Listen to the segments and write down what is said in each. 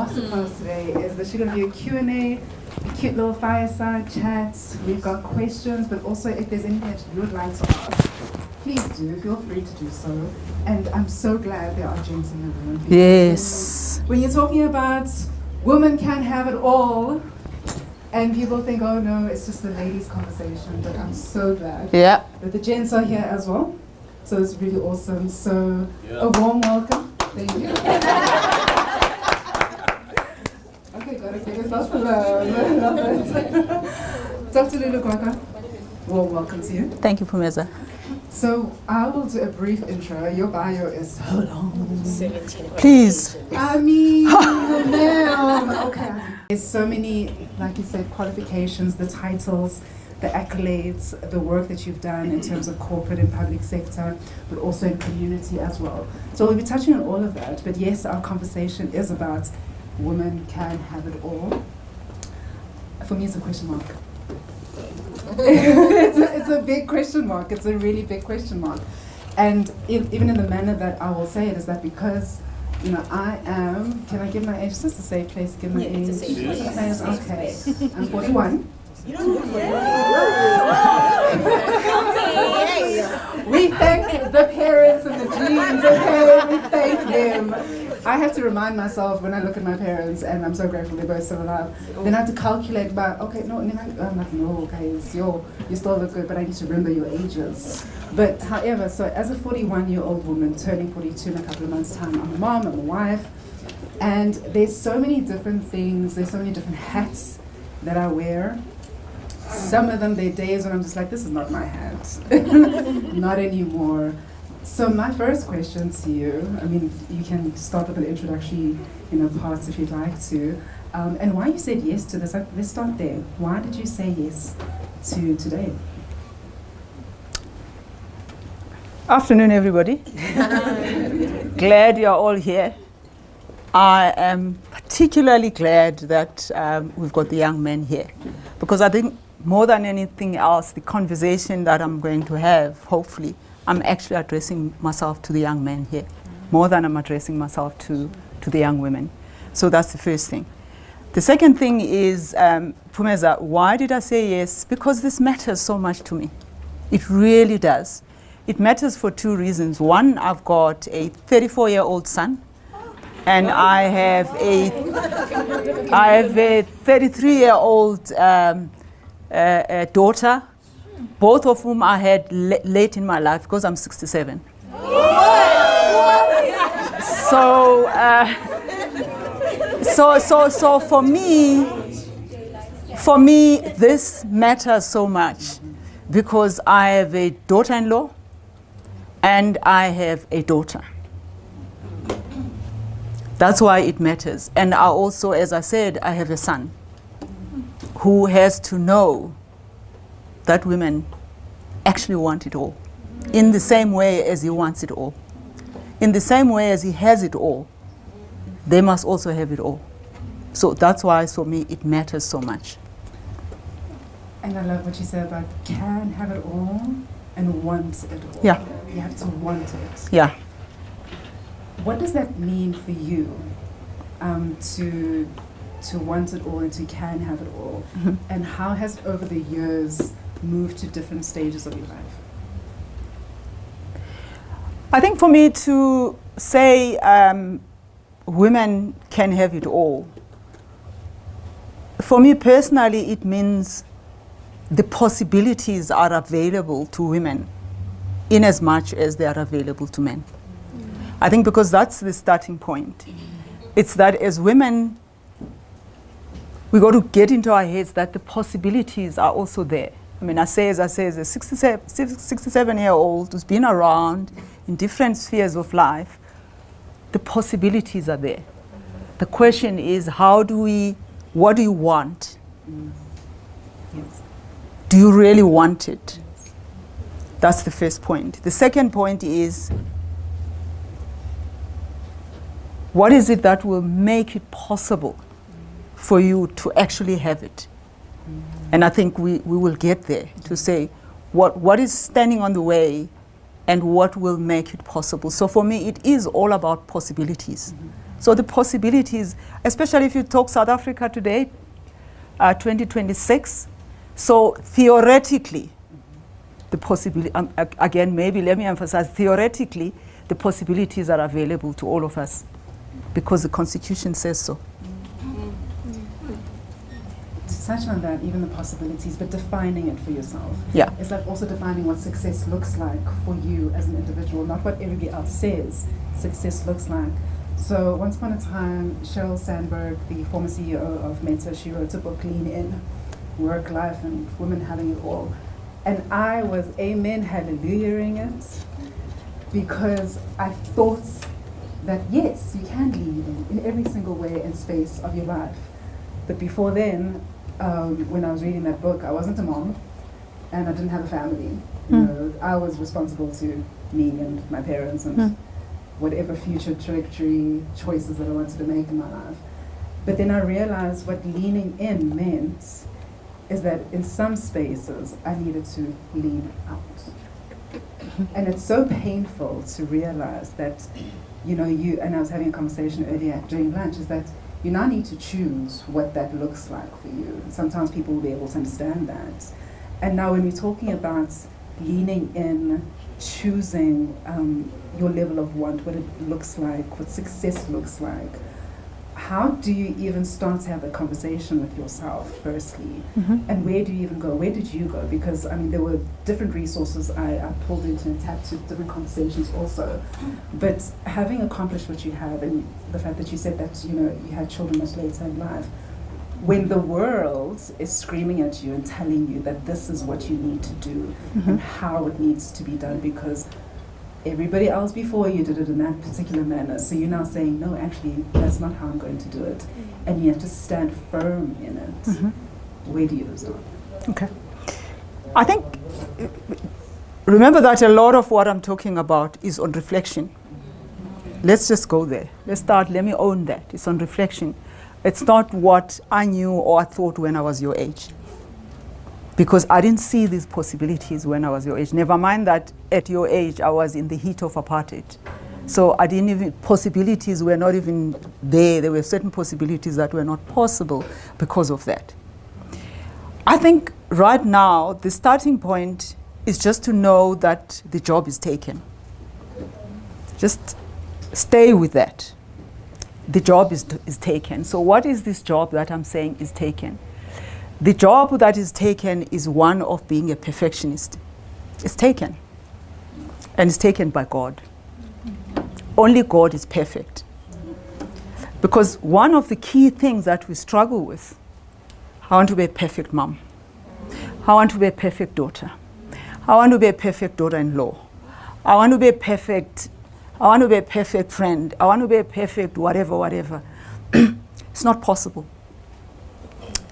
masterclass today is that she's going to be a Q&A, a cute little fireside chat. We've got questions, but also if there's anything that you would like to ask, please do. Feel free to do so. And I'm so glad there are gents in the room. Yes. When you're talking about women can have it all, and people think, oh no, it's just a ladies' conversation, but I'm so glad that the gents are here as well. So it's really awesome. So a warm welcome. Thank you. Okay, gotta give yourself a love. Dr. Lulu Gwagwa, warm welcome to you. Thank you, Pumeza. So I will do a brief intro. Your bio is so long. 17. Please. I mean, ma'am. Okay. There's so many, like you said, qualifications, the titles, the accolades, the work that you've done in terms of corporate and public sector, but also in community as well. So we'll be touching on all of that. But yes, our conversation is about women can have it all. For me, it's a question mark. it's a big question mark. It's a really big question mark. And even in the manner that I will say it is that because, you know, I am, can I give my age? Is this a safe place to give my age? Okay. I'm 41. We thank the parents and the genes, okay? We thank them. I have to remind myself when I look at my parents, and I'm so grateful they're both still alive, then I have to calculate by, okay, no, I'm like, no, guys, you still look good, but I need to remember your ages. But however, so as a 41-year-old woman turning 42 in a couple of months' time, I'm a mom, I'm a wife, and there's so many different things, there's so many different hats that I wear. Some of them, there are days when I'm just like, this is not my hat. Not anymore. So my first question to you, I mean, you can start with an introductory, parts if you'd like to. And why you said yes to this, let's start there. Why did you say yes to today? Afternoon, everybody. Glad you're all here. I am particularly glad that we've got the young men here, because I think more than anything else, the conversation that I'm going to have, hopefully, I'm actually addressing myself to the young men here, more than I'm addressing myself to the young women. So that's the first thing. The second thing is, Pumeza, why did I say yes? Because this matters so much to me. It really does. It matters for two reasons. One, I've got a 34-year-old son, and I have a 33-year-old daughter, both of whom I had late in my life because I'm 67. So for me, this matters so much because I have a daughter-in-law and I have a daughter. That's why it matters. And I also, as I said, I have a son who has to know that women actually want it all, in the same way as he wants it all. In the same way as he has it all, they must also have it all. So that's why, for me, it matters so much. And I love what you said about can have it all and want it all. Yeah. You have to want it. Yeah. What does that mean for you, to want it all and to can have it all? Mm-hmm. And how has it over the years moved to different stages of your life? I think for me to say women can have it all, for me personally it means the possibilities are available to women in as much as they are available to men. I think because that's the starting point. It's that as women, we got to get into our heads that the possibilities are also there. I mean, as a 67-year-old who's been around in different spheres of life, the possibilities are there. The question is, what do you want? Yes. Do you really want it? That's the first point. The second point is, what is it that will make it possible for you to actually have it? And I think we will get there to say what is standing on the way and what will make it possible. So for me, it is all about possibilities. So the possibilities, especially if you talk South Africa today, 2026, so theoretically, the possibility, again, maybe let me emphasize, theoretically, the possibilities are available to all of us because the Constitution says so. To touch on that, even the possibilities, but defining it for yourself. Yeah. It's like also defining what success looks like for you as an individual, not what everybody else says success looks like. So once upon a time, Sheryl Sandberg, the former CEO of Meta, she wrote a book, Lean In, Work, Life, and Women Having It All. And I was amen hallelujahing it because I thought that yes, you can lean in every single way and space of your life. But before then, when I was reading that book, I wasn't a mom and I didn't have a family. You know, I was responsible to me and my parents and whatever future trajectory choices that I wanted to make in my life. But then I realized what leaning in meant is that in some spaces I needed to lean out. And it's so painful to realize that, you know, and I was having a conversation earlier during lunch, is that you now need to choose what that looks like for you. Sometimes people will be able to understand that. And now when we're talking about leaning in, choosing your level of want, what it looks like, what success looks like, how do you even start to have a conversation with yourself, firstly? And where do you even go? Where did you go? Because, I mean, there were different resources I pulled into and tapped to different conversations also. But having accomplished what you have, and the fact that you said that, you know, you had children much later in life, when the world is screaming at you and telling you that this is what you need to do and how it needs to be done because everybody else before you did it in that particular manner. So you're now saying, no, actually, that's not how I'm going to do it. And you have to stand firm in it. Where do you start? Okay. I think, remember that a lot of what I'm talking about is on reflection. Let's just go there. Let me own that. It's on reflection. It's not what I knew or I thought when I was your age. Because I didn't see these possibilities when I was your age. Never mind that at your age I was in the heat of apartheid. So I didn't even, possibilities were not even there. There were certain possibilities that were not possible because of that. I think right now the starting point is just to know that the job is taken. Just stay with that. The job is taken. So what is this job that I'm saying is taken? The job that is taken is one of being a perfectionist. It's taken. And it's taken by God. Only God is perfect. Because one of the key things that we struggle with, I want to be a perfect mom. I want to be a perfect daughter. I want to be a perfect daughter-in-law. I want to be a perfect friend. I want to be a perfect whatever. It's not possible.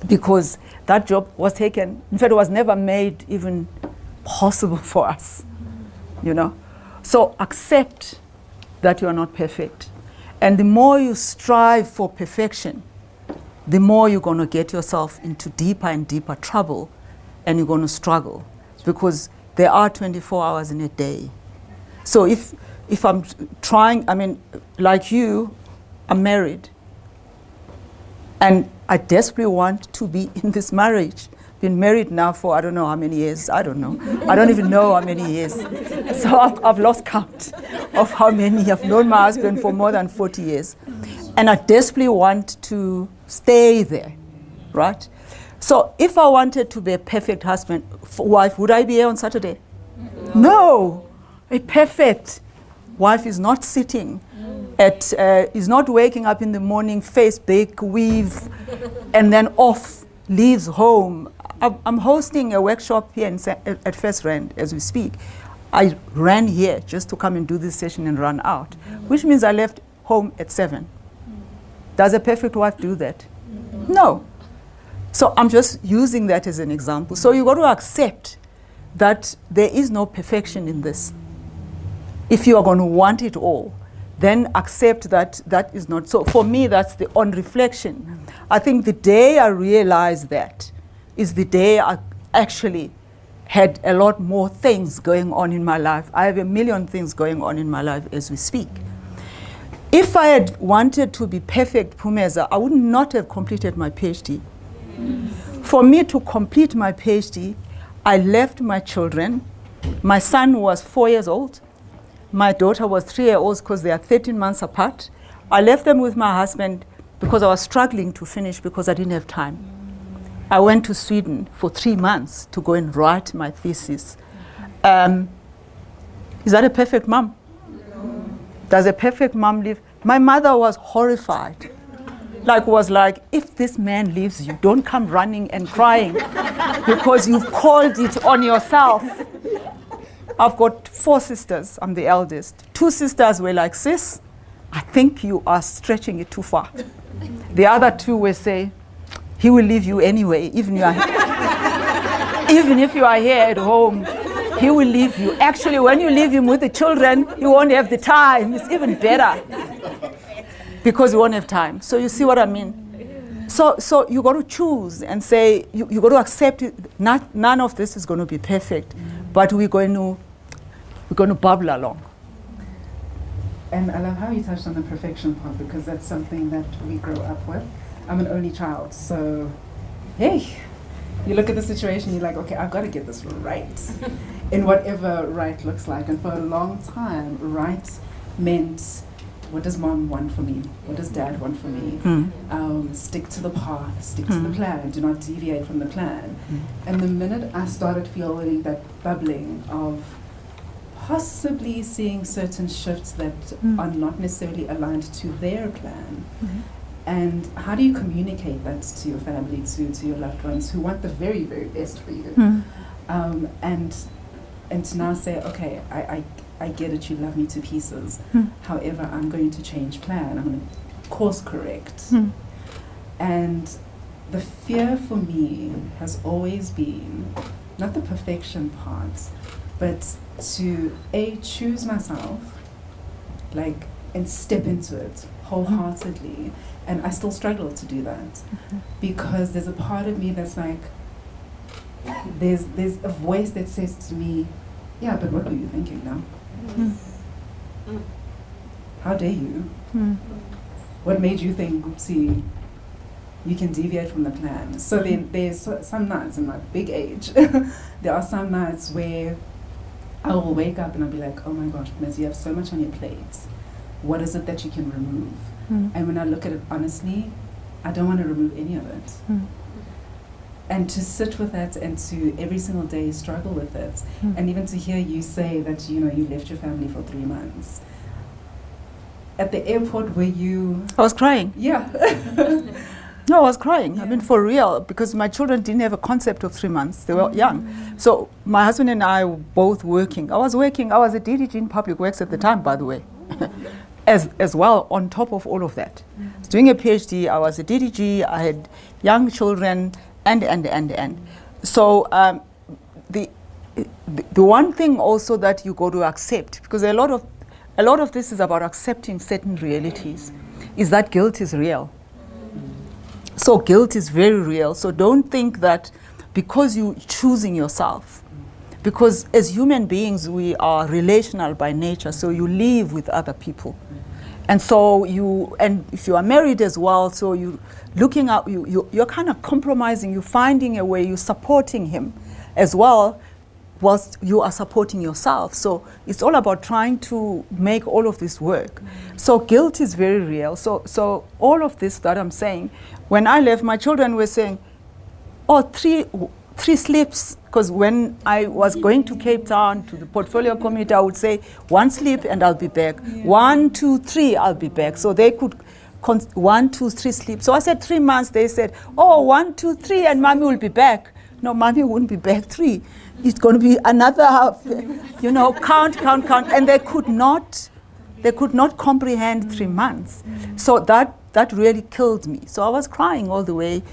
Because that job was taken, in fact, it was never made even possible for us, you know. So accept that you are not perfect. And the more you strive for perfection, the more you're going to get yourself into deeper and deeper trouble, and you're going to struggle, because there are 24 hours in a day. So if I'm trying, I mean, like you, I'm married, and I desperately want to be in this marriage. Been married now for I don't know how many years. I don't know. I don't even know how many years. So I've lost count of how many. I've known my husband for more than 40 years. And I desperately want to stay there, right? So if I wanted to be a perfect husband, wife, would I be here on Saturday? No. A perfect wife is not sitting is not waking up in the morning, face bake, weave, and then off, leaves home. I'm hosting a workshop here at First Rand as we speak. I ran here just to come and do this session and run out, which means I left home at 7. Does a perfect wife do that? No. So I'm just using that as an example. So you got to accept that there is no perfection in this. If you are going to want it all, then accept that that is not. So for me, that's the on reflection. I think the day I realized that is the day I actually had a lot more things going on in my life. I have a million things going on in my life as we speak. If I had wanted to be perfect Phumeza, I would not have completed my PhD. For me to complete my PhD, I left my children. My son was 4 years old. My daughter was 3 years old because they are 13 months apart. I left them with my husband because I was struggling to finish because I didn't have time. I went to Sweden for 3 months to go and write my thesis. Is that a perfect mom? Does a perfect mom live? My mother was horrified. Was like, if this man leaves you, don't come running and crying because you've called it on yourself. I've got 4 sisters. I'm the eldest. 2 sisters were like, sis, I think you are stretching it too far. The other 2 will say, he will leave you anyway, even if you are here at home, he will leave you. Actually, when you leave him with the children, you won't have the time. It's even better because you won't have time. So you see what I mean? So you got to choose and say, you got to accept it. None of this is going to be perfect, but we're going to bubble along. And I love how you touched on the perfection part, because that's something that we grow up with. I'm an only child, so hey, you look at the situation, you're like, okay, I've got to get this right in whatever right looks like. And for a long time, right meant, what does mom want for me? What does dad want for me? Stick to the path, stick to the plan, do not deviate from the plan. And the minute I started feeling that bubbling of possibly seeing certain shifts that are not necessarily aligned to their plan, and how do you communicate that to your family, to your loved ones who want the very, very best for you? And to now say, okay, I get it, you love me to pieces. However, I'm going to change plan. I'm going to course correct. And the fear for me has always been, not the perfection part, but to choose myself, and step into it wholeheartedly. And I still struggle to do that because there's a part of me that's like, there's a voice that says to me, yeah, but what were you thinking now? How dare you? What made you think, oopsie, you can deviate from the plan? So then there's some nights in my big age, there are some nights where I will wake up and I'll be like, oh my gosh, Miss, you have so much on your plate. What is it that you can remove? And when I look at it honestly, I don't want to remove any of it. And to sit with that and to every single day struggle with it. And even to hear you say that, you left your family for 3 months. At the airport, were you... I was crying. Yeah. No, I was crying. I mean, for real, because my children didn't have a concept of 3 months. They were young. So my husband and I were both working. I was a DDG in public works at the time, by the way. As well, on top of all of that. I was doing a PhD, I was a DDG, I had young children, and. So the one thing also that you got to accept, because a lot of this is about accepting certain realities, is that guilt is real. So guilt is very real. So don't think that because you're choosing yourself, because as human beings we are relational by nature, so you live with other people. And so if you are married as well, so you're kind of compromising, you're finding a way, you're supporting him as well, whilst you are supporting yourself. So it's all about trying to make all of this work. So guilt is very real. So all of this that I'm saying, when I left, my children were saying, oh, three sleeps, because when I was going to Cape Town to the portfolio committee, I would say 1 sleep and I'll be back. 1, 2, 3, I'll be back. So they could 1, 2, 3 sleep. So I said 3 months. They said, oh, 1, 2, 3, and mommy will be back. No, mommy wouldn't be back 3. It's going to be another half, count. And they could not comprehend 3 months. So that really killed me. So I was crying all the way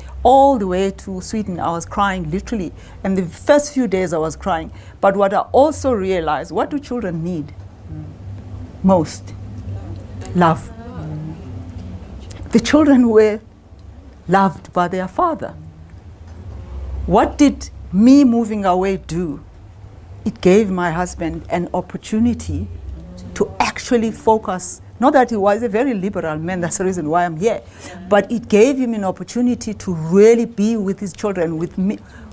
to Sweden. I was crying literally. And the first few days I was crying. But what I also realized, what do children need most? Love. The children were loved by their father. What did me moving away do? It gave my husband an opportunity to actually focus Not that he was a very liberal man, that's the reason why I'm here. But it gave him an opportunity to really be with his children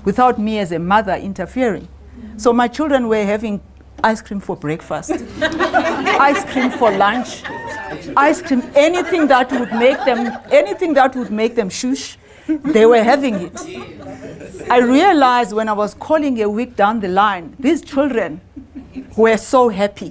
without me as a mother interfering. So my children were having ice cream for breakfast, ice cream for lunch, ice cream, anything that would make them shush, they were having it. I realized when I was calling a week down the line, these children were so happy.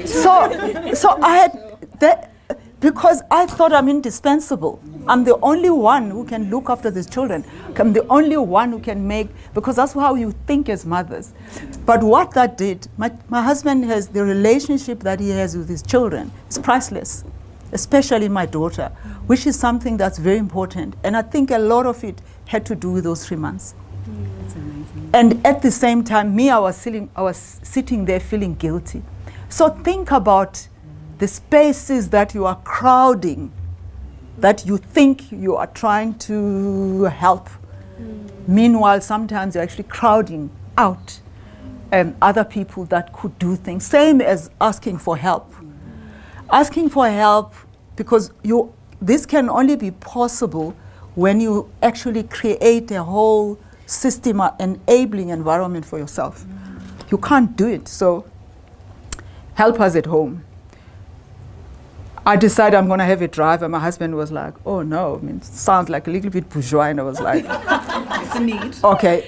So I had that, because I thought I'm indispensable. I'm the only one who can look after these children. I'm the only one who can make, because that's how you think as mothers. But what that did, my husband has the relationship that he has with his children. It's priceless, especially my daughter, which is something that's very important. And I think a lot of it had to do with those 3 months. That's amazing. And at the same time, I was sitting there feeling guilty. So think about the spaces that you are crowding, that you think you are trying to help. Meanwhile, sometimes you're actually crowding out other people that could do things. Same as asking for help. Asking for help, because this can only be possible when you actually create a whole system, enabling environment for yourself. You can't do it. So help us at home. I decided I'm going to have a driver. My husband was like, oh no, I mean, it sounds like a little bit bourgeois. And I was like, It's a need. okay.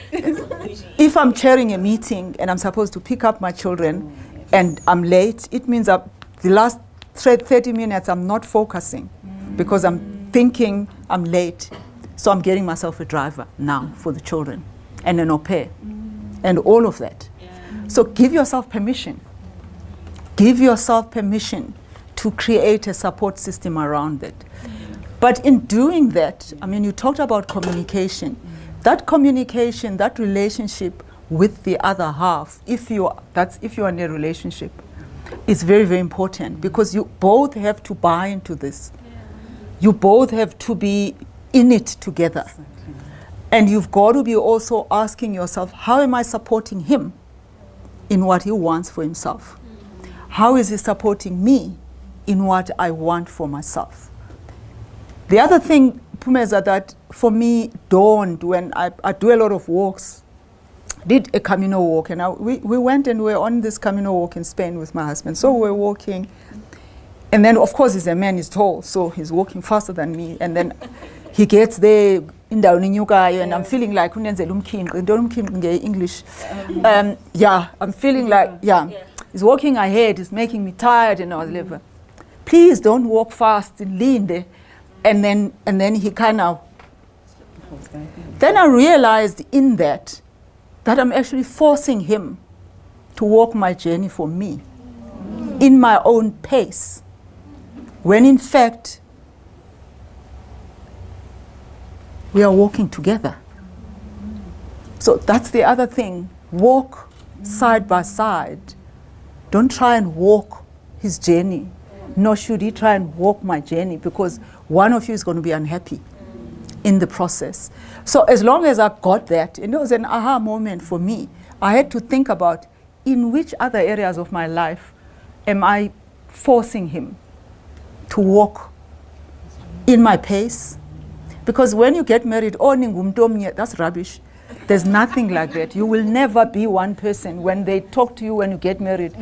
If I'm chairing a meeting and I'm supposed to pick up my children and I'm late, it means the last 30 minutes I'm not focusing because I'm thinking I'm late. So I'm getting myself a driver now for the children and an au pair and all of that. So give yourself permission. Give yourself permission to create a support system around it. But in doing that, I mean, you talked about communication. That communication, that relationship with the other half, if you are in a relationship, is very, very important, because you both have to buy into this. You both have to be in it together. And you've got to be also asking yourself, how am I supporting him in what he wants for himself? How is he supporting me in what I want for myself? The other thing, Pumeza, that for me dawned when I do a lot of walks, did a Camino walk, and we went and we were on this Camino walk in Spain with my husband. So we're walking, and then of course he's a man, he's tall, so he's walking faster than me, and then he gets there in Dauninyuka, and I'm feeling like English. I'm feeling like, he's walking ahead, he's making me tired, and I was like, please don't walk fast, lean there. And then he kind of, then I realized in that I'm actually forcing him to walk my journey for me in my own pace, when in fact we are walking together. So that's the other thing. Walk side by side. Don't try and walk his journey, nor should he try and walk my journey, because one of you is going to be unhappy in the process. So as long as I got that, and it was an aha moment for me, I had to think about in which other areas of my life am I forcing him to walk in my pace. Because when you get married, that's rubbish. There's nothing like that. You will never be one person. When they talk to you when you get married,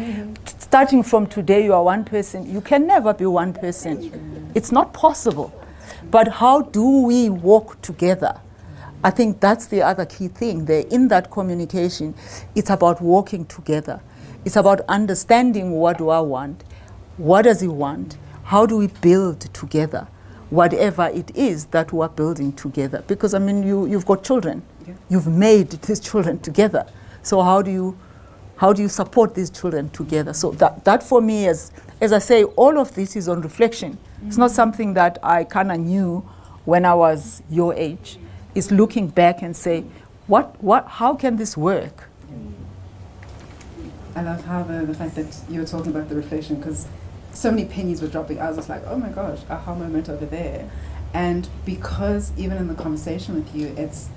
starting from today you are one person. You can never be one person. It's not possible. But how do we walk together? I think that's the other key thing there. In that communication, it's about walking together. It's about understanding, what do I want? What does he want? How do we build together? Whatever it is that we are building together. Because I mean, you've got children. Yeah. You've made these children together. So how do you support these children together? So that for me, as I say, all of this is on reflection. It's not something that I kind of knew when I was your age. It's looking back and say, how can this work? I love how the fact that you were talking about the reflection, because so many pennies were dropping. I was just like, oh my gosh, aha moment over there. And because even in the conversation with you, it's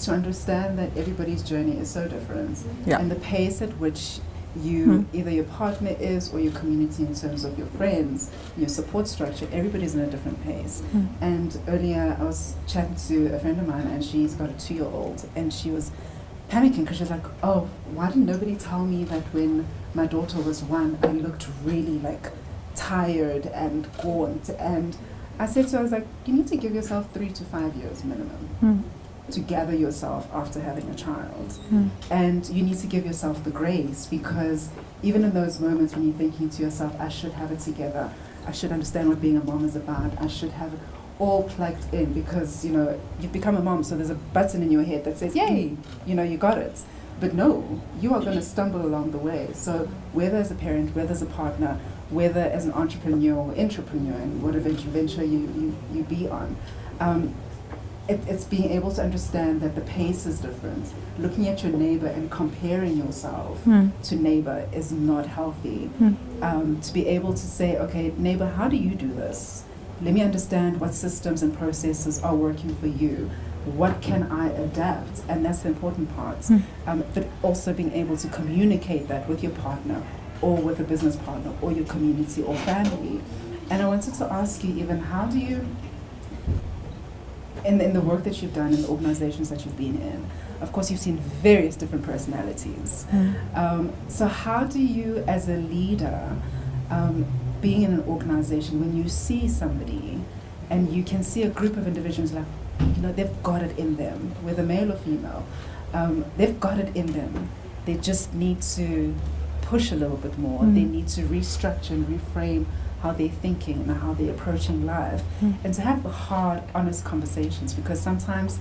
to understand that everybody's journey is so different. Yeah. And the pace at which you either your partner is or your community in terms of your friends, your support structure, everybody's in a different pace. And earlier I was chatting to a friend of mine and she's got a 2-year-old and she was panicking because she was like, oh, why didn't nobody tell me that when my daughter was 1 I looked really like tired and gaunt? And I said to her, I was like, you need to give yourself 3 to 5 years minimum to gather yourself after having a child. And you need to give yourself the grace, because even in those moments when you're thinking to yourself, I should have it together, I should understand what being a mom is about, I should have it all plugged in, because you know you've become a mom, so there's a button in your head that says, yay, you know, you got it. But no, you are going to stumble along the way. So whether as a parent, whether as a partner, whether as an entrepreneur or intrapreneur, and whatever venture you be on, it's being able to understand that the pace is different. Looking at your neighbor and comparing yourself to neighbor is not healthy. To be able to say, okay, neighbor, how do you do this? Let me understand what systems and processes are working for you. What can I adapt? And that's the important part. But also being able to communicate that with your partner or with a business partner or your community or family. And I wanted to ask you, even, how do you, in the work that you've done, in the organizations that you've been in, of course you've seen various different personalities. So how do you, as a leader, being in an organization, when you see somebody and you can see a group of individuals, like, you know, they've got it in them, whether male or female, they've got it in them. They just need to push a little bit more. They need to restructure and reframe how they're thinking and how they're approaching life, and to have the hard, honest conversations, because sometimes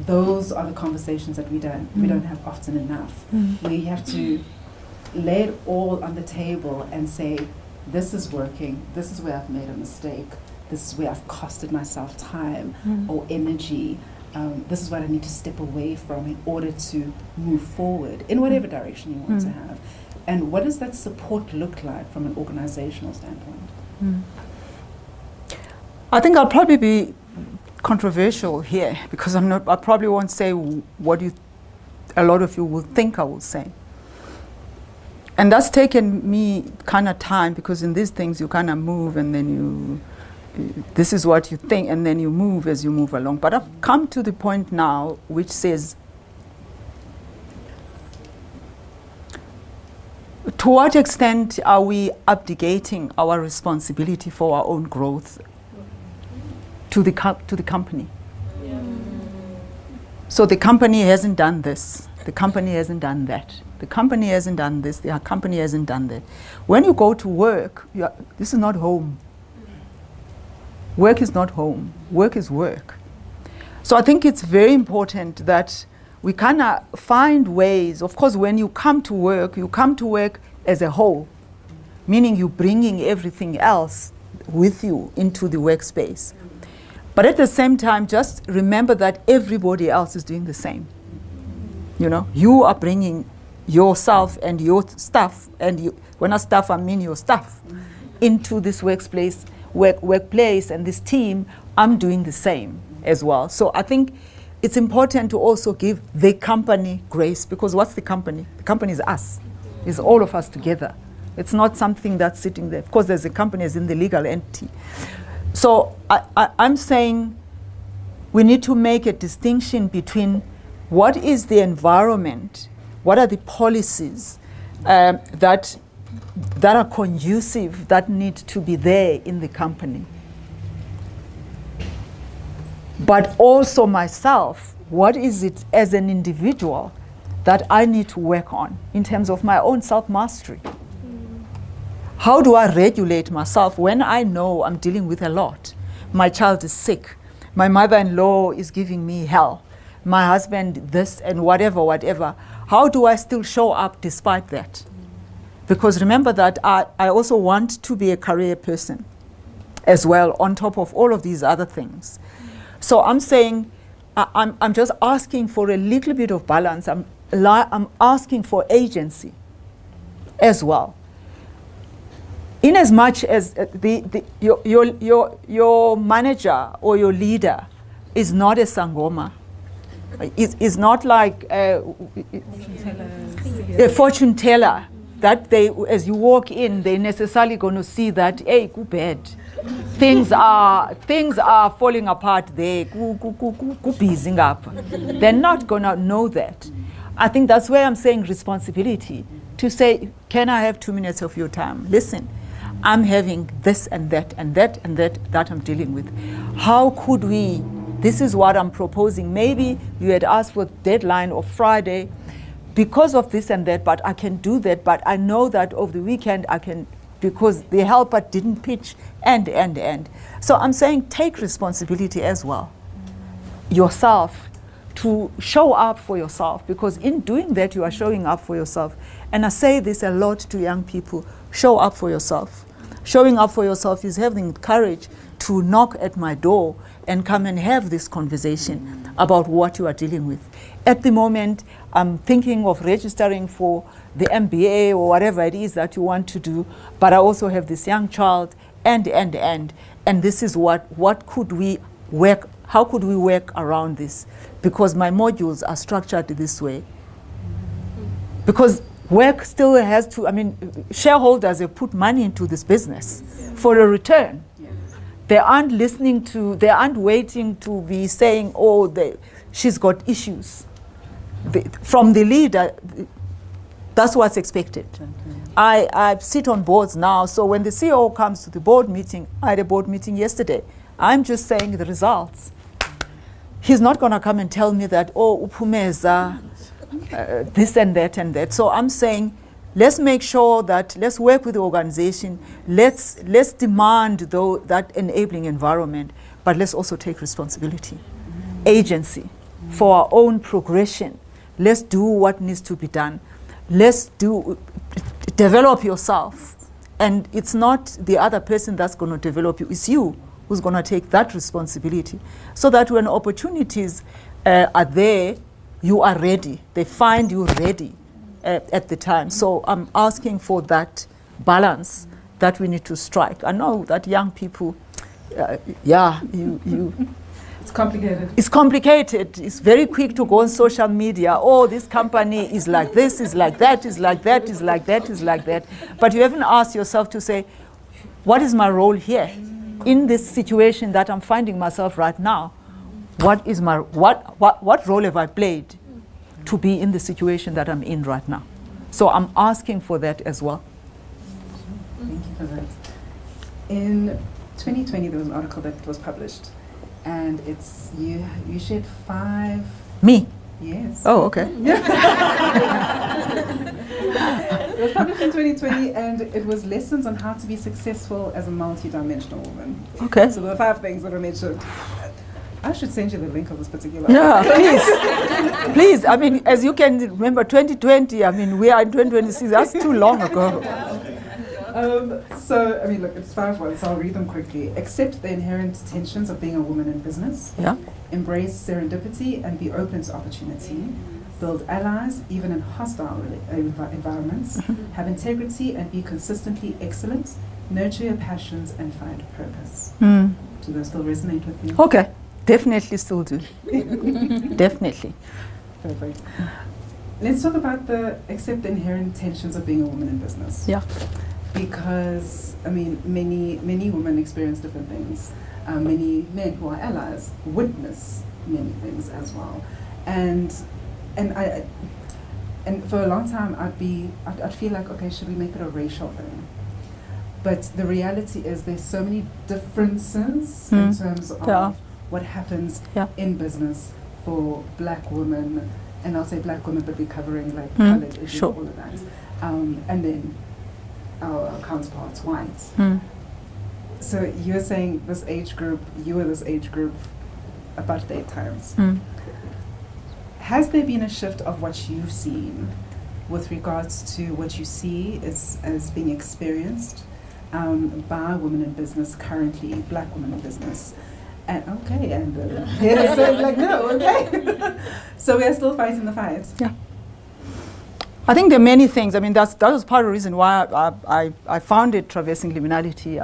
those are the conversations that we don't have often enough, where you have to lay it all on the table and say, this is working, this is where I've made a mistake, this is where I've costed myself time or energy, this is what I need to step away from in order to move forward in whatever direction you want to have. And what does that support look like from an organizational standpoint? I think I'll probably be controversial here, because I probably won't say what a lot of you will think I will say. And that's taken me kind of time, because in these things you kind of move and then this is what you think, and then you move as you move along. But I've come to the point now which says, to what extent are we abdicating our responsibility for our own growth to the company? So the company hasn't done this, the company hasn't done that, the company hasn't done this, the company hasn't done that. When you go to work, this is not home. Work is not home. Work is work. So I think it's very important that we kind of find ways. Of course, when you come to work as a whole, meaning you're bringing everything else with you into the workspace. But at the same time, just remember that everybody else is doing the same. You know, you are bringing yourself and your stuff, and when I stuff, I mean your stuff, into this workplace, and this team. I'm doing the same as well. So I think it's important to also give the company grace, because what's the company? The company is us. It's all of us together. It's not something that's sitting there. Of course, there's a company as in the legal entity. So I'm saying we need to make a distinction between what is the environment, what are the policies that are conducive, that need to be there in the company. But also myself, what is it as an individual that I need to work on in terms of my own self-mastery? How do I regulate myself when I know I'm dealing with a lot? My child is sick. My mother-in-law is giving me hell. My husband this and whatever. How do I still show up despite that? Because remember that I also want to be a career person as well, on top of all of these other things. So I'm saying, I'm just asking for a little bit of balance. I'm asking for agency as well. In as much as your manager or your leader is not a sangoma, is not like a fortune teller, that they, as you walk in, they necessarily going to see that, hey, go bad. Things are falling apart there. Go busy up. They're not going to know that. I think that's where I'm saying responsibility. To say, can I have 2 minutes of your time? Listen, I'm having this and that and that and that I'm dealing with. How could we, this is what I'm proposing. Maybe you had asked for deadline of Friday because of this and that, but I can do that. But I know that over the weekend I can, because the helper didn't pitch and. So I'm saying take responsibility as well. Yourself, to show up for yourself, because in doing that you are showing up for yourself. And I say this a lot to young people, show up for yourself. Showing up for yourself is having courage to knock at my door and come and have this conversation about what you are dealing with. At the moment, I'm thinking of registering for the MBA or whatever it is that you want to do, but I also have this young child and this is what could we work, how could we work around this? Because my modules are structured this way. Because work still has to, I mean, shareholders have put money into this business for a return. They aren't listening to, they aren't waiting to be saying, oh, she's got issues. From the leader, that's what's expected. I sit on boards now, so when the CEO comes to the board meeting, I had a board meeting yesterday, I'm just saying the results. He's not going to come and tell me that, oh, upumeza, this and that. So I'm saying, let's make sure that, let's work with the organization, let's demand that enabling environment, but let's also take responsibility, agency for our own progression. Let's do what needs to be done. Develop yourself. And it's not the other person that's going to develop you, it's you who's going to take that responsibility. So that when opportunities are there, you are ready. They find you ready at the time. So I'm asking for that balance that we need to strike. I know that young people, It's complicated. It's complicated. It's very quick to go on social media. Oh, this company is like this, is like that, is like that, is like that, is like that. But you haven't asked yourself to say, what is my role here? In this situation that I'm finding myself right now, what role have I played to be in the situation that I'm in right now? So I'm asking for that as well. Thank you for that. In 2020, there was an article that was published, and it's you shared 5. Me? Yes. Oh, okay. It was published in 2020, and it was lessons on how to be successful as a multi-dimensional woman. Okay. So there were 5 things that were mentioned. I should send you the link of this particular. Yeah, please. Please. I mean, as you can remember, 2020, I mean, we are in 2026. That's too long ago. So, I mean, look, it's 5 words, so I'll read them quickly. Accept the inherent tensions of being a woman in business. Yeah. Embrace serendipity and be open to opportunity. Build allies, even in hostile environments. Have integrity and be consistently excellent. Nurture your passions and find purpose. Do those still resonate with you? Okay. Definitely still do. Definitely. Perfect. Let's talk about accept the inherent tensions of being a woman in business. Yeah. Because, I mean, many women experience different things. Many men who are allies witness many things as well. And for a long time, I'd feel like, okay, should we make it a racial thing? But the reality is there's so many differences in terms of what happens in business for black women, and I'll say black women, but we're covering like colored issues, all of that. And then our counterparts, white. So you're saying this age group, you were this age group apartheid times. Has there been a shift of what you've seen with regards to what you see as being experienced by women in business currently, black women in business? And okay, and so like, no, okay. So we are still fighting the fight. Yeah. I think there are many things. I mean, that was part of the reason why I founded Traversing Liminality.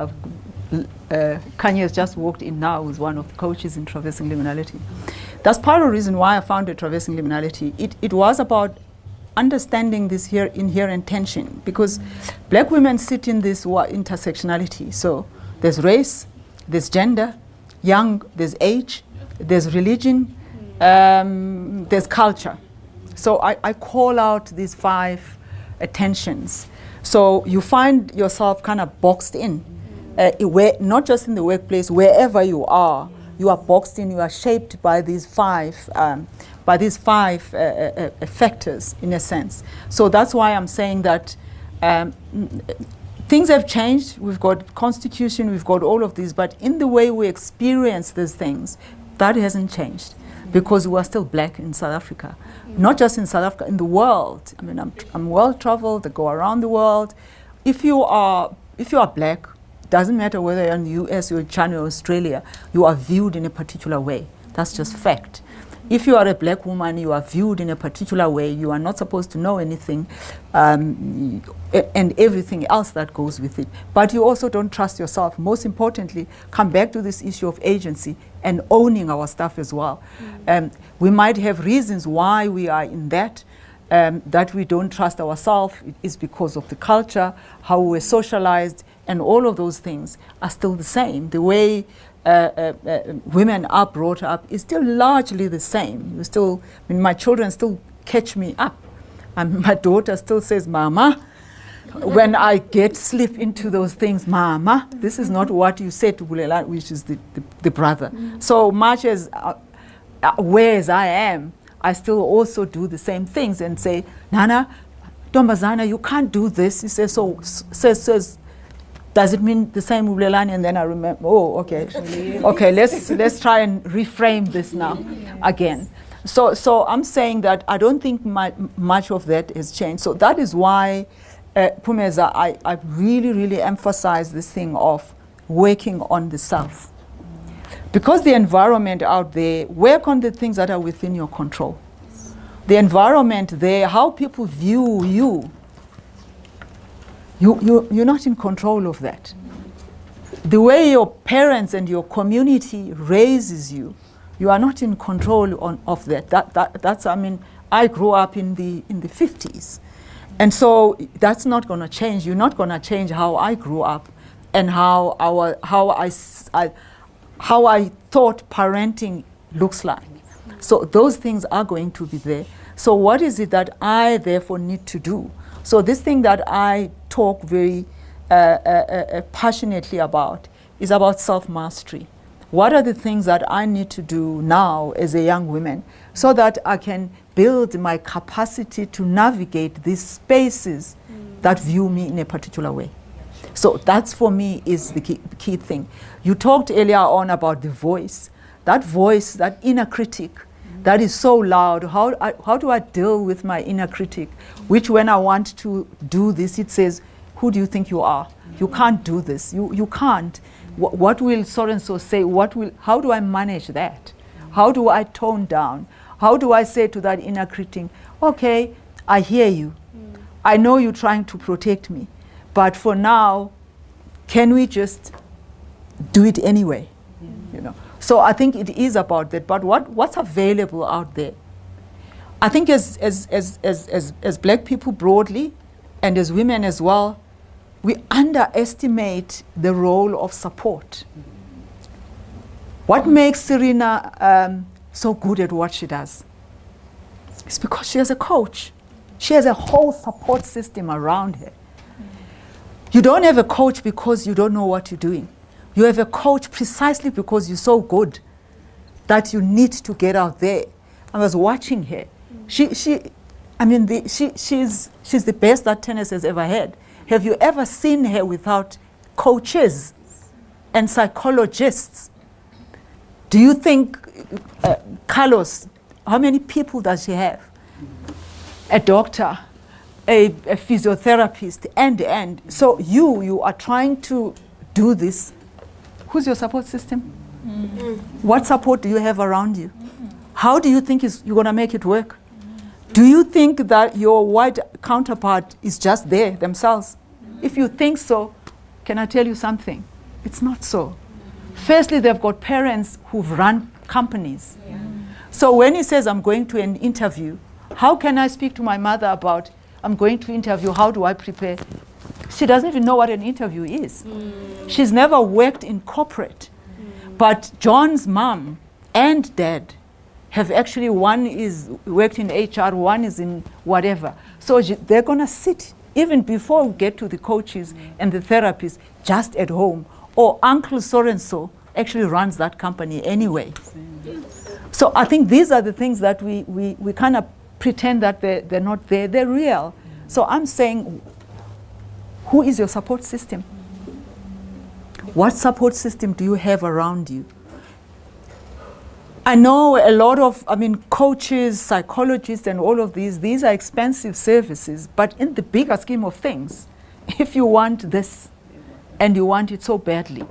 Kanye has just walked in now with one of the coaches in Traversing Liminality. That's part of the reason why I founded Traversing Liminality. It was about understanding this here inherent tension, because black women sit in this intersectionality. So there's race, there's gender, there's age, there's religion, there's culture. So I call out these 5 tensions. So you find yourself kind of boxed in, not just in the workplace, wherever you are boxed in, you are shaped by these 5 factors, in a sense. So that's why I'm saying that things have changed. We've got constitution, we've got all of these, but in the way we experience these things, that hasn't changed, because we are still black in South Africa. Not just in South Africa, in the world. I mean, I'm well-traveled, I go around the world. If you are black, doesn't matter whether you're in the US or China or Australia, you are viewed in a particular way. That's just fact. If you are a black woman, you are viewed in a particular way. You are not supposed to know anything, and everything else that goes with it. But you also don't trust yourself. Most importantly, come back to this issue of agency and owning our stuff as well. We might have reasons why we are in that we don't trust ourselves. It is because of the culture, how we're socialized, and all of those things are still the same. The way women are brought up is still largely the same. My children still catch me up. My daughter still says, "Mama," when I slip into those things. "Mama, this is not what you said to Bulela," which is the brother. So much as whereas I am, I still also do the same things and say, "Nana, Tombazana, you can't do this." He says, says, does it mean the same Ubelelani? And then I remember, oh, okay. Okay, let's try and reframe this now again. So I'm saying that I don't think much of that has changed. So that is why, Pumeza, I really, really emphasize this thing of working on the self. Because the environment out there, work on the things that are within your control. The environment there, how people view you, you're not in control of that. The way your parents and your community raises you, you are not in control of that. That's, I mean, I grew up in the 50s. And so that's not going to change. You're not going to change how I grew up and how I thought parenting looks like. So those things are going to be there. So what is it that I therefore need to do? So this thing that I talk very passionately about is about self-mastery. What are the things that I need to do now as a young woman so that I can build my capacity to navigate these spaces that view me in a particular way? So that's, for me, is the key thing. You talked earlier on about the voice. That voice, that inner critic, that is so loud. How do I deal with my inner critic? Which, when I want to do this, it says, who do you think you are? You can't do this. You can't. What will so-and-so say? How do I manage that? How do I tone down? How do I say to that inner critic, okay, I hear you. I know you're trying to protect me. But for now, can we just do it anyway? You know. So I think it is about that. But what's available out there? I think as black people broadly, and as women as well, we underestimate the role of support. What makes Serena so good at what she does? It's because she has a coach. She has a whole support system around her. You don't have a coach because you don't know what you're doing. You have a coach precisely because you're so good that you need to get out there. I was watching her. She's the best that tennis has ever had. Have you ever seen her without coaches and psychologists? Do you think, Carlos, how many people does she have? A doctor, a physiotherapist, and. So you are trying to do this. Who's your support system? What support do you have around you? How do you think you're going to make it work? Do you think that your white counterpart is just there themselves? If you think so, can I tell you something? It's not so. Firstly, they've got parents who've run companies. So when he says, I'm going to an interview, How can I speak to my mother about, I'm going to interview, how do I prepare? She doesn't even know what an interview is. She's never worked in corporate. But John's mom and dad have actually, one is worked in HR, one is in whatever. So they're going to sit, even before we get to the coaches and the therapists, just at home. Or Uncle so-and-so actually runs that company anyway. So I think these are the things that we kind of pretend that they're not there. They're real. So I'm saying, who is your support system? What support system do you have around you? I know a lot of, coaches, psychologists, and all of these are expensive services, but in the bigger scheme of things, if you want this and you want it so badly,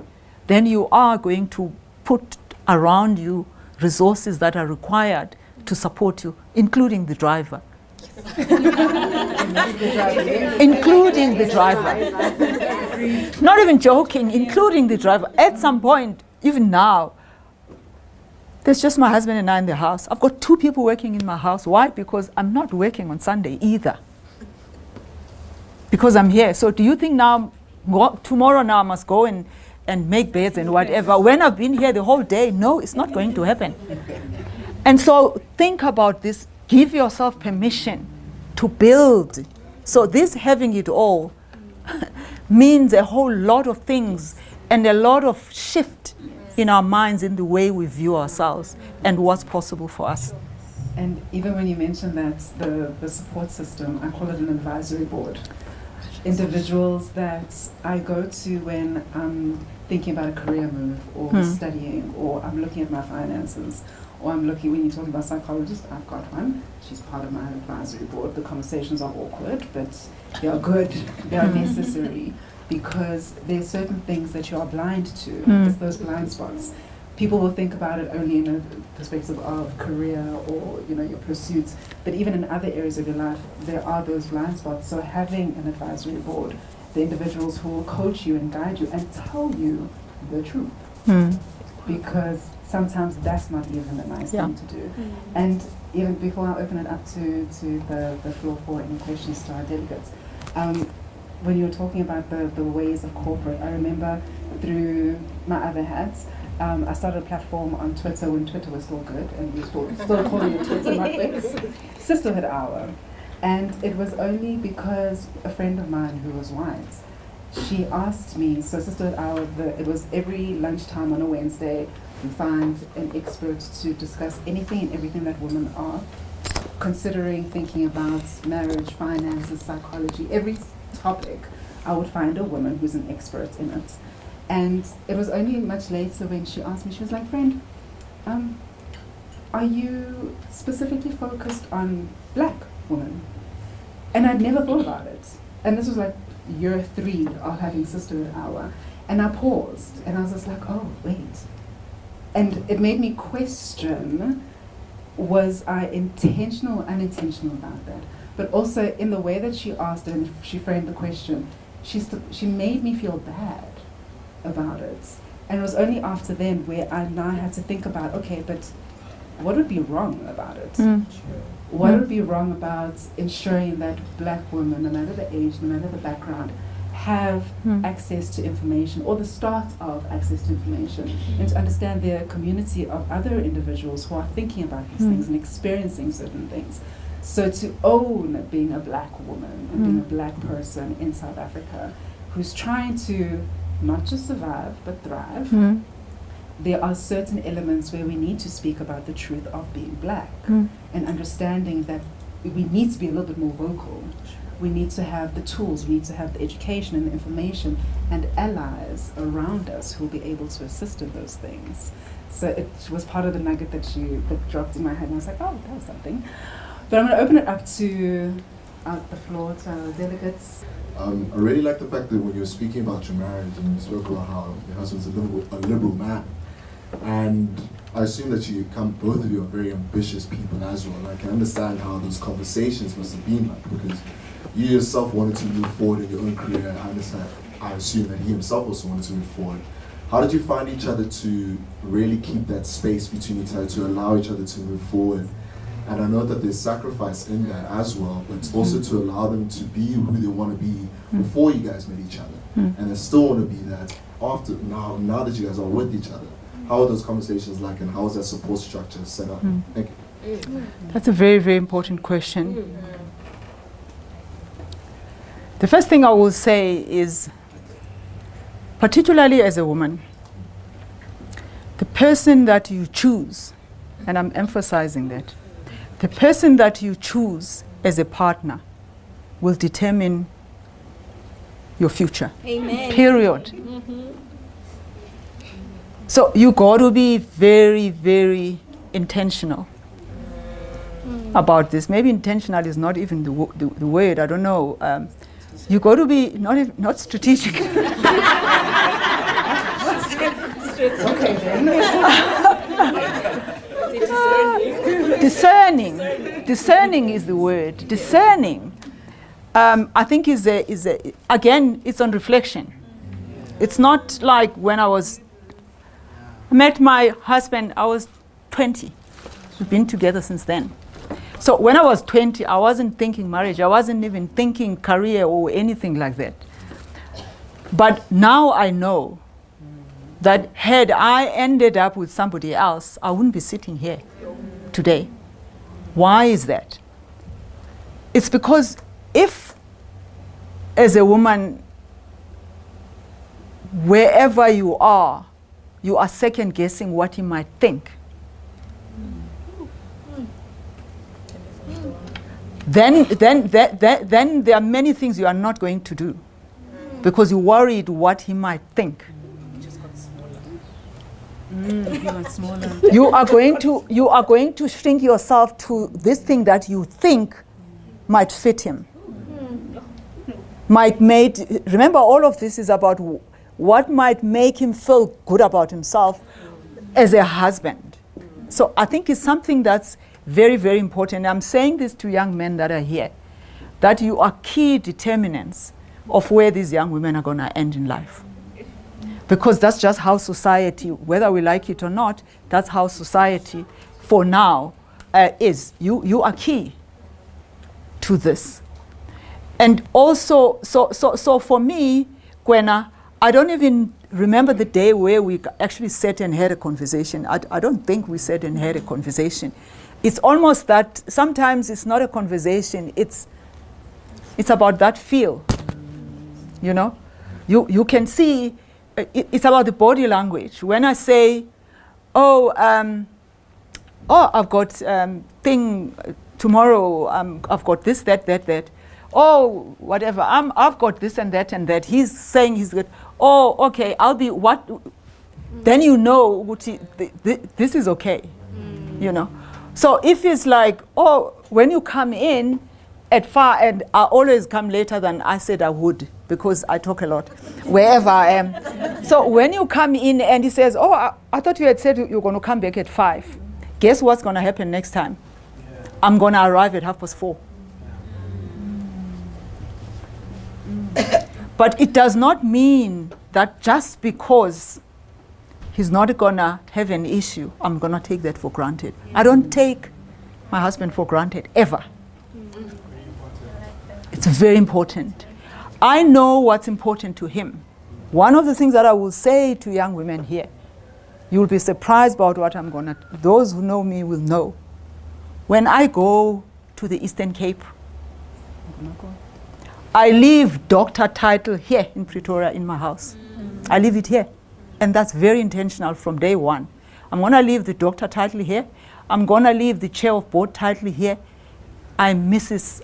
then you are going to put around you resources that are required to support you, including the driver. Including the driver. Not even joking, including the driver. At some point, even now, there's just my husband and I in the house. I've got 2 people working in my house. Why? Because I'm not working on Sunday either. Because I'm here. So do you think now, tomorrow now I must go and make beds and whatever? When I've been here the whole day, no, it's not going to happen. And so think about this. Give yourself permission to build. So this having it all means a whole lot of things and a lot of shift in our minds in the way we view ourselves and what's possible for us. And even when you mention that, the support system, I call it an advisory board. Individuals that I go to when I'm thinking about a career move or studying, or I'm looking at my finances, or I'm looking, when you're talking about psychologists, I've got one. She's part of my advisory board. The conversations are awkward, but they are good. They are necessary, because there's certain things that you are blind to. It's those blind spots. People will think about it only in a perspective of career or your pursuits, but even in other areas of your life, there are those blind spots. So having an advisory board, the individuals who will coach you and guide you and tell you the truth, because sometimes that's not even a nice thing to do. And even before I open it up to the floor for any questions to our delegates, when you were talking about the ways of corporate, I remember through my other hats, I started a platform on Twitter when Twitter was still good, and we still calling it Twitter, not X, Sisterhood Hour. And it was only because a friend of mine who was white, she asked me, so Sisterhood Hour, it was every lunchtime on a Wednesday, we find an expert to discuss anything and everything that women are considering, thinking about marriage, finances, psychology, every topic. I would find a woman who's an expert in it. And it was only much later when she asked me, she was like, friend, are you specifically focused on black women? And I'd never thought about it. And this was like year 3 of having Sisterhood Hour. And I paused and I was just like, oh, wait. And it made me question, was I intentional or unintentional about that? But also in the way that she asked it and she framed the question, she made me feel bad about it. And it was only after then where I now had to think about, okay, but what would be wrong about it? What would be wrong about ensuring that black women, no matter the age, no matter the background, have access to information, or the start of access to information, and to understand their community of other individuals who are thinking about these things and experiencing certain things. So to own being a black woman and being a black person in South Africa who's trying to not just survive but thrive, there are certain elements where we need to speak about the truth of being black and understanding that we need to be a little bit more vocal. We need to have the tools, we need to have the education and the information and allies around us who will be able to assist in those things. So it was part of the nugget that dropped in my head, and I was like, oh, that was something. But I'm going to open it up to the floor to our delegates. I really like the fact that when you were speaking about your marriage and you spoke about how your husband's a liberal man, and I assume that both of you are very ambitious people as well, and I can understand how those conversations must have been like, because you yourself wanted to move forward in your own career. I assume that he himself also wanted to move forward. How did you find each other to really keep that space between each other, to allow each other to move forward And I know that there's sacrifice in that as well, but it's also to allow them to be who they want to be before you guys met each other. And they still want to be that after, now that you guys are with each other. How are those conversations like, and how is that support structure set up? Thank you. That's a very, very important question. The first thing I will say is, particularly as a woman, the person that you choose, and I'm emphasizing that, the person that you choose as a partner will determine your future. Amen. Period. So you got to be very, very intentional about this. Maybe intentional is not even the word. I don't know. You got to be not strategic. Okay, then. Discerning is the word. Discerning, I think is again, it's on reflection. It's not like when I met my husband, I was 20. We've been together since then. So when I was 20, I wasn't thinking marriage. I wasn't even thinking career or anything like that. But now I know that had I ended up with somebody else, I wouldn't be sitting here today. Why is that? It's because if, as a woman, wherever you are second guessing what he might think, then there are many things you are not going to do because you're worried what he might think. You are going to shrink yourself to this thing that you think might fit him. Remember, all of this is about what might make him feel good about himself as a husband. So I think it's something that's very, very important. I'm saying this to young men that are here, that you are key determinants of where these young women are going to end in life. Because that's just how society, whether we like it or not, that's how society for now is. You are key to this. And also, so for me, Gwena, I don't even remember the day where we actually sat and had a conversation. I don't think we sat and had a conversation. It's almost that sometimes it's not a conversation, it's about that feel, you know? You can see, it's about the body language. When I say, I've got thing tomorrow, I've got this, that. Oh, whatever, I've got this and that. He's saying he's good. Oh, okay, I'll be what? Then you know, this is okay, you know. So if it's like, when you come in at 5, and I always come later than I said I would, because I talk a lot, wherever I am. So when you come in and he says, I thought you had said you're going to come back at 5. Guess what's going to happen next time? Yeah. I'm going to arrive at 4:30. But it does not mean that just because he's not going to have an issue, I'm going to take that for granted. I don't take my husband for granted, ever. It's very important. I know what's important to him. One of the things that I will say to young women here, you'll be surprised about what I'm going to, those who know me will know. When I go to the Eastern Cape, I leave doctor title here in Pretoria in my house. I leave it here. And that's very intentional from day one. I'm going to leave the doctor title here. I'm going to leave the chair of board title here. I'm Mrs.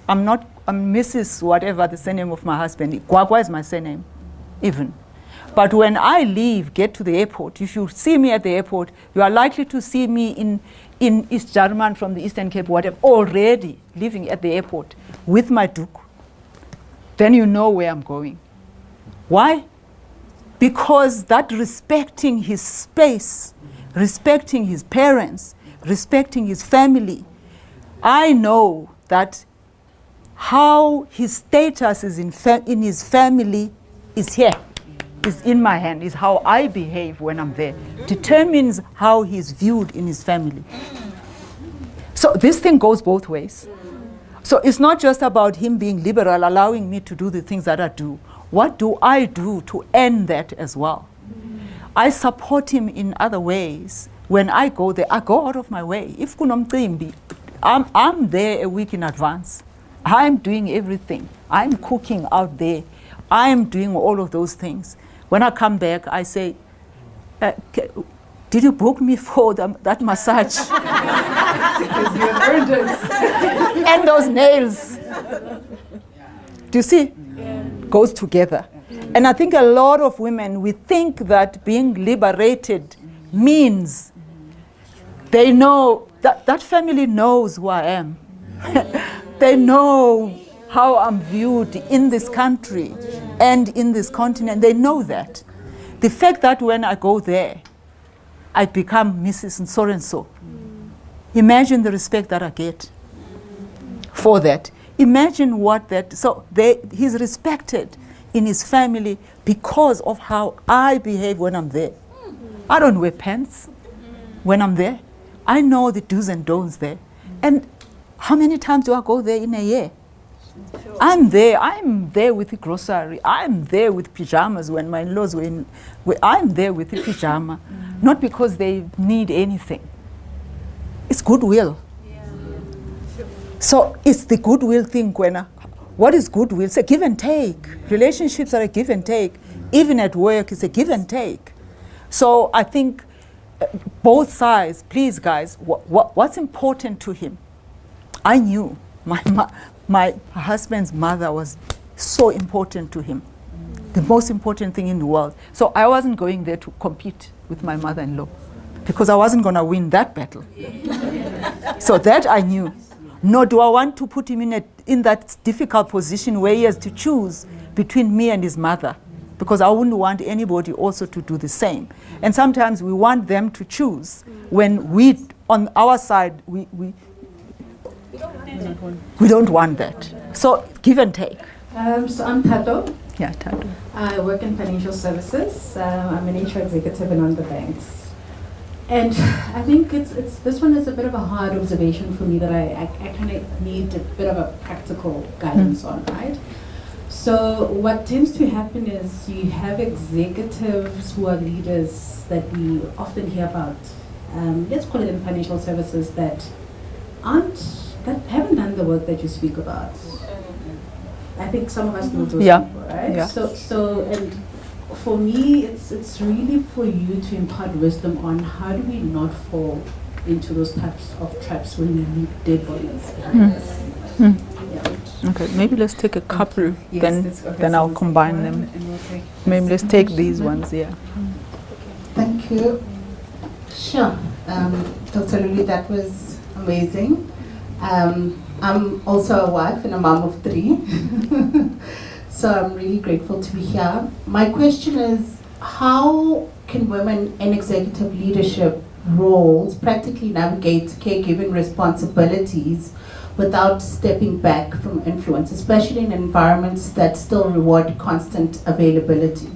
whatever the surname of my husband. Gwagwa is my surname, even. But when I leave, get to the airport, if you see me at the airport, you are likely to see me in East German from the Eastern Cape, whatever, already living at the airport with my duke. Then you know where I'm going. Why? Because that respecting his space, respecting his parents, respecting his family, I know that how his status is in his family is here, is in my hand, is how I behave when I'm there, determines how he's viewed in his family. So this thing goes both ways. So it's not just about him being liberal, allowing me to do the things that I do. What do I do to end that as well? I support him in other ways. When I go there, I go out of my way. If kunomcimbi, I'm there a week in advance. I'm doing everything. I'm cooking out there. I'm doing all of those things. When I come back, I say, did you book me for that massage? Because you have earned it. And those nails. Do you see? Goes together. And I think a lot of women, we think that being liberated means they know, that family knows who I am. They know how I'm viewed in this country and in this continent. They know that. The fact that when I go there, I become Mrs. So-and-so. Imagine the respect that I get for that. Imagine what that, so he's respected in his family because of how I behave when I'm there. I don't wear pants when I'm there. I know the do's and don'ts there. And how many times do I go there in a year? I'm there with the grocery. I'm there with pajamas when my in-laws were in. I'm there with the pajama, not because they need anything. It's goodwill. So it's the goodwill thing, Gwena. What is goodwill? It's a give and take. Relationships are a give and take. Even at work, it's a give and take. So I think both sides, please guys, what's important to him? I knew my husband's mother was so important to him. The most important thing in the world. So I wasn't going there to compete with my mother-in-law because I wasn't going to win that battle. So that I knew. Nor do I want to put him in that difficult position where he has to choose between me and his mother, because I wouldn't want anybody also to do the same. And sometimes we want them to choose when we, on our side, we don't want that. So give and take. So I'm Tato. Yeah, Tato. I work in financial services. I'm an HR executive in one of the banks. And I think this one is a bit of a hard observation for me that I kind of need a bit of a practical guidance on, right? So what tends to happen is you have executives who are leaders that we often hear about, let's call it in financial services, that haven't done the work that you speak about. I think some of us know those people, right? Yeah. So and for me, it's really for you to impart wisdom on how do we not fall into those types of traps when we leave dead bodies behind us. Yeah. Okay, maybe let's take a couple, Yes, then I'll combine them. Maybe let's take these ones, yeah. Thank you. Sure. Dr. Lulu, that was amazing. I'm also a wife and a mom of 3. So I'm really grateful to be here. My question is, how can women in executive leadership roles practically navigate caregiving responsibilities without stepping back from influence, especially in environments that still reward constant availability?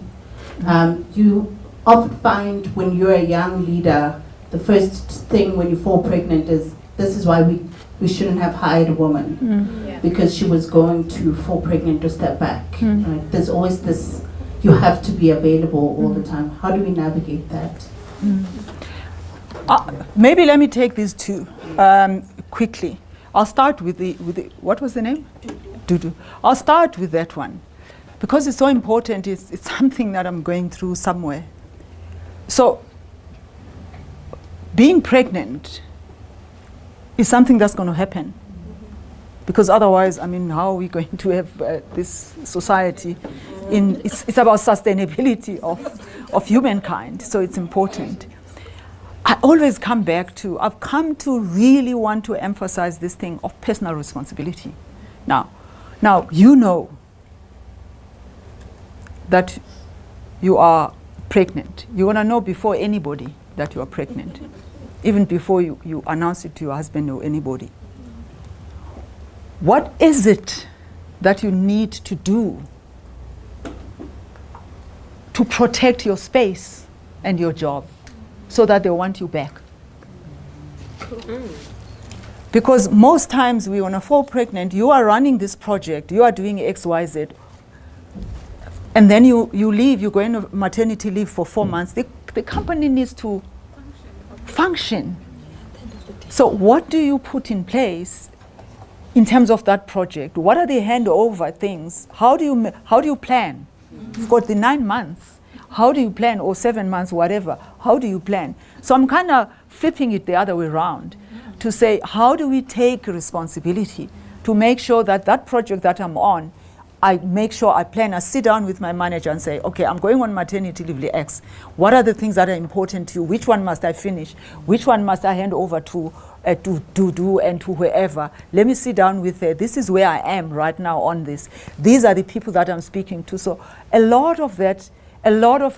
You often find when you're a young leader, the first thing when you fall pregnant is, this is why we shouldn't have hired a woman, because she was going to fall pregnant or step back. Right? There's always this, you have to be available all the time. How do we navigate that? Maybe let me take these two quickly. I'll start with the what was the name? Dudu. I'll start with that one because it's so important. It's something that I'm going through somewhere. So being pregnant is something that's going to happen, because otherwise, I mean, how are we going to have this society? It's about sustainability of humankind, so it's important. I always come back to, I've come to really want to emphasize this thing of personal responsibility. Now you know that you are pregnant. You want to know before anybody that you are pregnant, even before you announce it to your husband or anybody. What is it that you need to do to protect your space and your job so that they want you back? Because most times we want to fall pregnant, you are running this project, you are doing X, Y, Z, and then you leave, you go on maternity leave for 4 months. The company needs to function. So what do you put in place in terms of that project? What are the handover things? How do you plan? You've got the 9 months. How do you plan, or 7 months, whatever? How do you plan? So I'm kind of flipping it the other way around to say, how do we take responsibility to make sure that that project that I'm on, I make sure I plan, I sit down with my manager and say, okay, I'm going on maternity leave X. What are the things that are important to you? Which one must I finish? Which one must I hand over to do and to whoever? Let me sit down with her. This is where I am right now on this. These are the people that I'm speaking to. So a lot of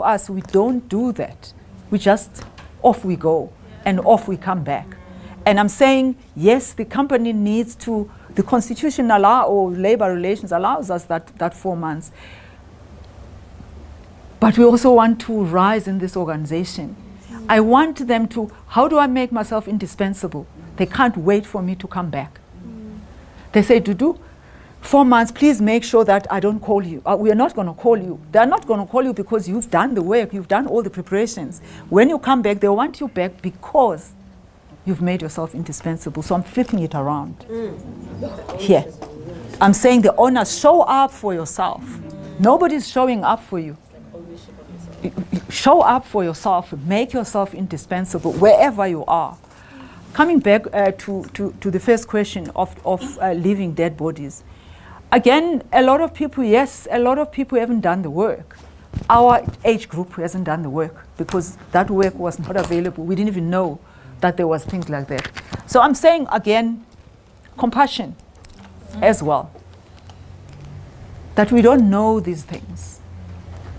us, we don't do that. We just, off we go and off we come back. And I'm saying, yes, the company needs to, the constitution or labor relations allows us that 4 months. But we also want to rise in this organization. I want them to, how do I make myself indispensable? They can't wait for me to come back. They say, Dudu, 4 months, please make sure that I don't call you. We are not going to call you. They're not going to call you because you've done the work, you've done all the preparations. When you come back, they want you back because you've made yourself indispensable. So I'm flipping it around here. I'm saying the owners, show up for yourself. Nobody's showing up for you. Show up for yourself. Make yourself indispensable wherever you are. Coming back to the first question of leaving dead bodies. Again, a lot of people haven't done the work. Our age group hasn't done the work because that work was not available. We didn't even know that there was things like that. So I'm saying, again, compassion as well. That we don't know these things,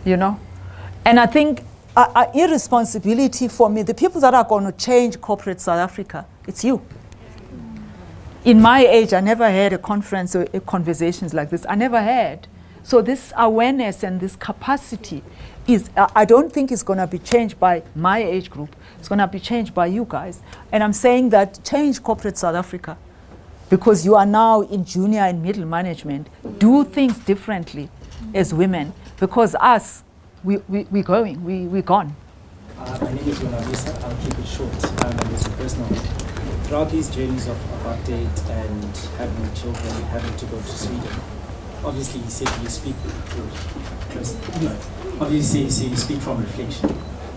you know? And I think irresponsibility for me, the people that are going to change corporate South Africa, it's you. In my age, I never had a conference or conversations like this. I never had. So this awareness and this capacity is, I don't think it's going to be changed by my age group. It's going to be changed by you guys. And I'm saying that change corporate South Africa because you are now in junior and middle management. Do things differently as women because us, we're going, we're gone. My name is Yonavisa. I'll keep it short. It's personal. Throughout these journeys of apartheid and having children, having to go to Sweden, obviously you said you speak you speak from reflection.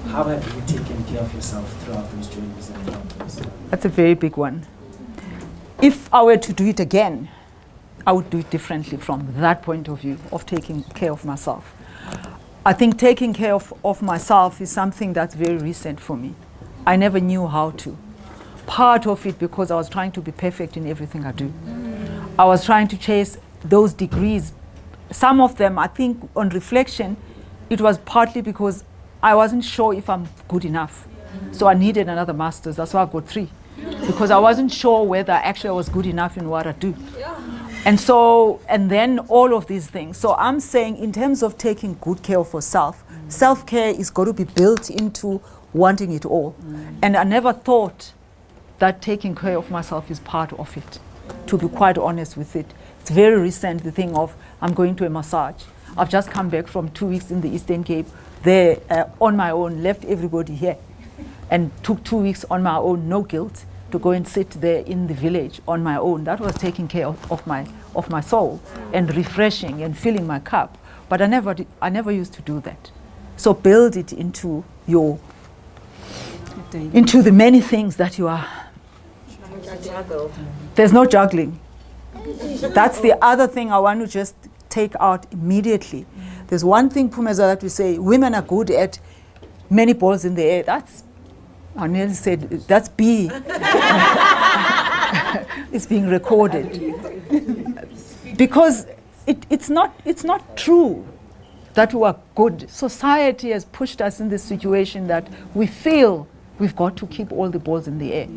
How have you taken care of yourself throughout those journeys and encounters? That's a very big one. If I were to do it again, I would do it differently from that point of view of taking care of myself. I think taking care of myself is something that's very recent for me. I never knew how to. Part of it because I was trying to be perfect in everything I do. I was trying to chase those degrees. Some of them, I think, on reflection, it was partly because I wasn't sure if I'm good enough. So I needed another master's. That's why I've got 3. Because I wasn't sure whether actually I was good enough in what I do. And then all of these things. So I'm saying in terms of taking good care of yourself, self-care is got to be built into wanting it all. And I never thought that taking care of myself is part of it, to be quite honest with it. It's very recent, the thing of I'm going to a massage. I've just come back from 2 weeks in the Eastern Cape, there on my own, left everybody here, and took 2 weeks on my own, no guilt, to go and sit there in the village on my own. That was taking care of my soul and refreshing and filling my cup. But I never used to do that. So build it into the many things that you are. There's no juggling. That's the other thing I want to just take out immediately. There's one thing, Pumeza, that we say, women are good at many balls in the air. That's, I nearly said, that's B. It's being recorded. Because it's not true that we are good. Society has pushed us in this situation that we feel we've got to keep all the balls in the air.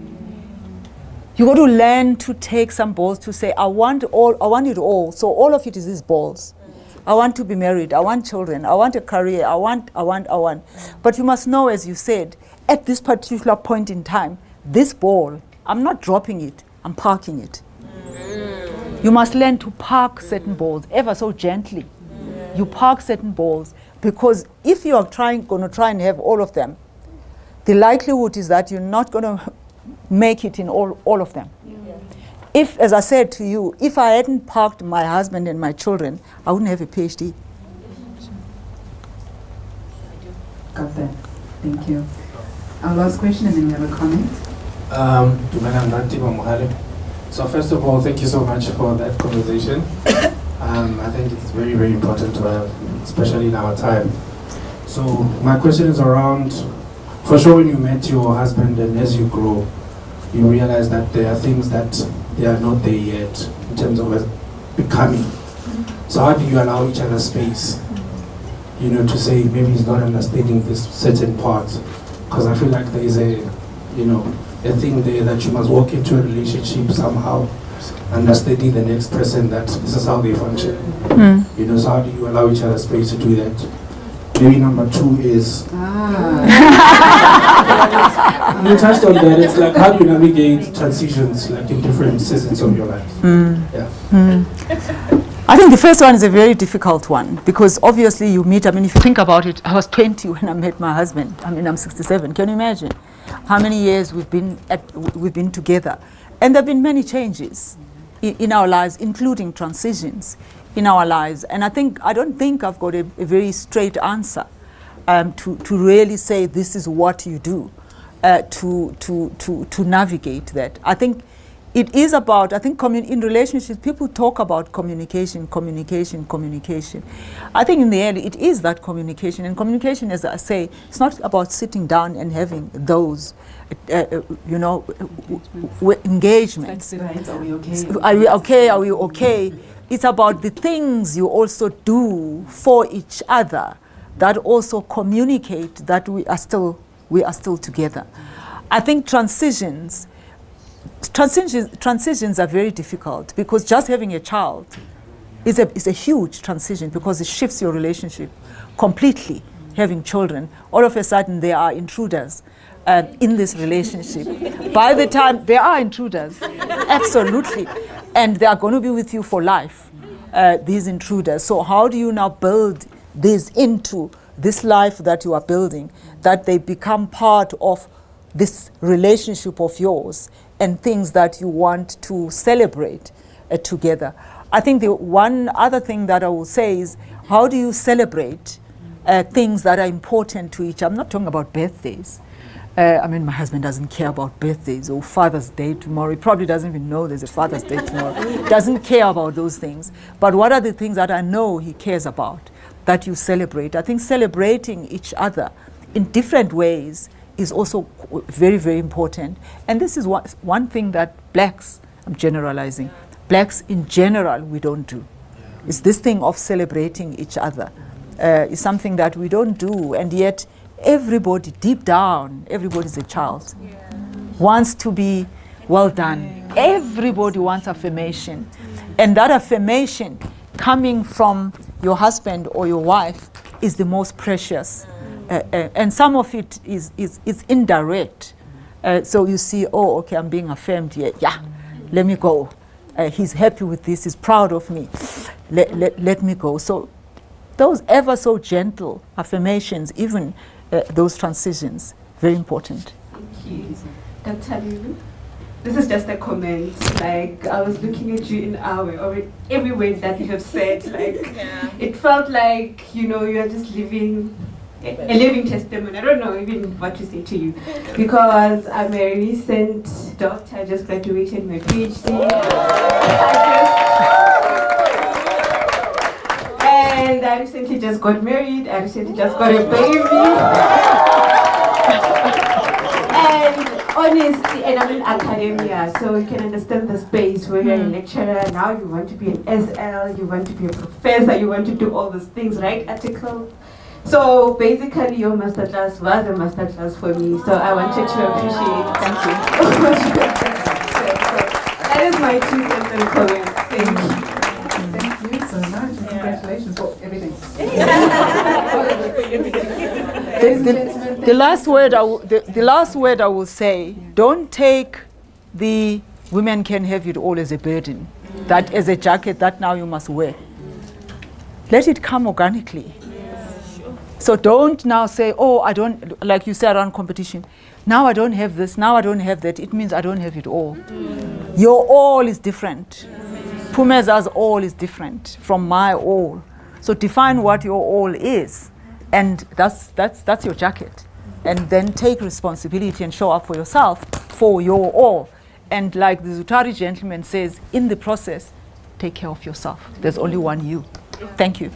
You got to learn to take some balls to say, I want it all. So all of it is these balls. I want to be married. I want children. I want a career. I want. But you must know, as you said, at this particular point in time, this ball, I'm not dropping it. I'm parking it. You must learn to park certain balls ever so gently. You park certain balls, because if you are going to try and have all of them, the likelihood is that you're not going to make it in all of them. If, as I said to you, if I hadn't parked my husband and my children, I wouldn't have a PhD. Got that. Thank you. Our last question, and then we have a comment. So first of all, thank you so much for that conversation. I think it's very, very important to have, especially in our time. So my question is around, for sure when you met your husband and as you grow, you realize that there are things that they are not there yet in terms of becoming. So how do you allow each other space, to say maybe he's not understanding this certain part? Because I feel like there is a thing there that you must walk into a relationship somehow understanding the next person that this is how they function. So how do you allow each other space to do that? Maybe number two is you touched on that. It's like, how do you navigate transitions like in different seasons of your life? I think the first one is a very difficult one, because obviously you meet, if you think about it, I was 20 when I met my husband. I'm 67. Can you imagine how many years we've been together? And there have been many changes in our lives, including transitions in our lives. And I don't think I've got a very straight answer to really say this is what you do to navigate that. I think it is about, in relationships, people talk about communication. I think in the end, it is that communication. And communication, as I say, it's not about sitting down and having those, engagements. Right? Are we okay? Are we okay? Are we okay? It's about the things you also do for each other that also communicate that we are still together. I think transitions are very difficult, because just having a child is a huge transition, because it shifts your relationship completely. Having children, all of a sudden they are intruders in this relationship. By the time they are intruders, absolutely, and they are going to be with you for life, these intruders. So how do you now build this into this life that you are building, that they become part of this relationship of yours and things that you want to celebrate together? I think the one other thing that I will say is, how do you celebrate things that are important to each? I'm not talking about birthdays. My husband doesn't care about birthdays or Father's Day tomorrow. He probably doesn't even know there's a Father's Day tomorrow. Doesn't care about those things. But what are the things that I know he cares about that you celebrate? I think celebrating each other in different ways is also very, very important. And this is one thing that blacks, I'm generalizing, blacks in general, we don't do. It's this thing of celebrating each other. It's something that we don't do, and yet everybody, deep down, everybody's a child. Wants to be well done. Everybody wants affirmation. And that affirmation coming from your husband or your wife is the most precious. And some of it is indirect. So you see, oh, okay, I'm being affirmed here. Yeah, let me go. He's happy with this. He's proud of me. Let me go. So those ever so gentle affirmations, even those transitions, very important. Thank you. Dr. Lulu, this is just a comment. Like, I was looking at you in every word that you have said. It felt like, you are just living a living testimony. I don't know even what to say to you, because I'm a recent doctor. I just graduated my PhD. And I recently just got married. I recently just got a baby. And honestly, and I'm in academia, so you can understand the space where you're a lecturer. Now you want to be an SL, you want to be a professor, you want to do all those things, write articles. So basically, your masterclass was a masterclass for me. So I wanted to appreciate. Thank you. That is my 2 cents and comments. Thank you. Thank you so much. Congratulations for everything. The last word I will say: don't take the women can have it all as a burden, that as a jacket that now you must wear. Let it come organically. So don't now say, oh, I don't, like you said around competition, now I don't have this, now I don't have that. It means I don't have it all. Your all is different. Pumeza's all is different from my all. So define what your all is, and that's your jacket. And then take responsibility and show up for yourself for your all. And like the Zutari gentleman says, in the process, take care of yourself. There's only one you. Thank you.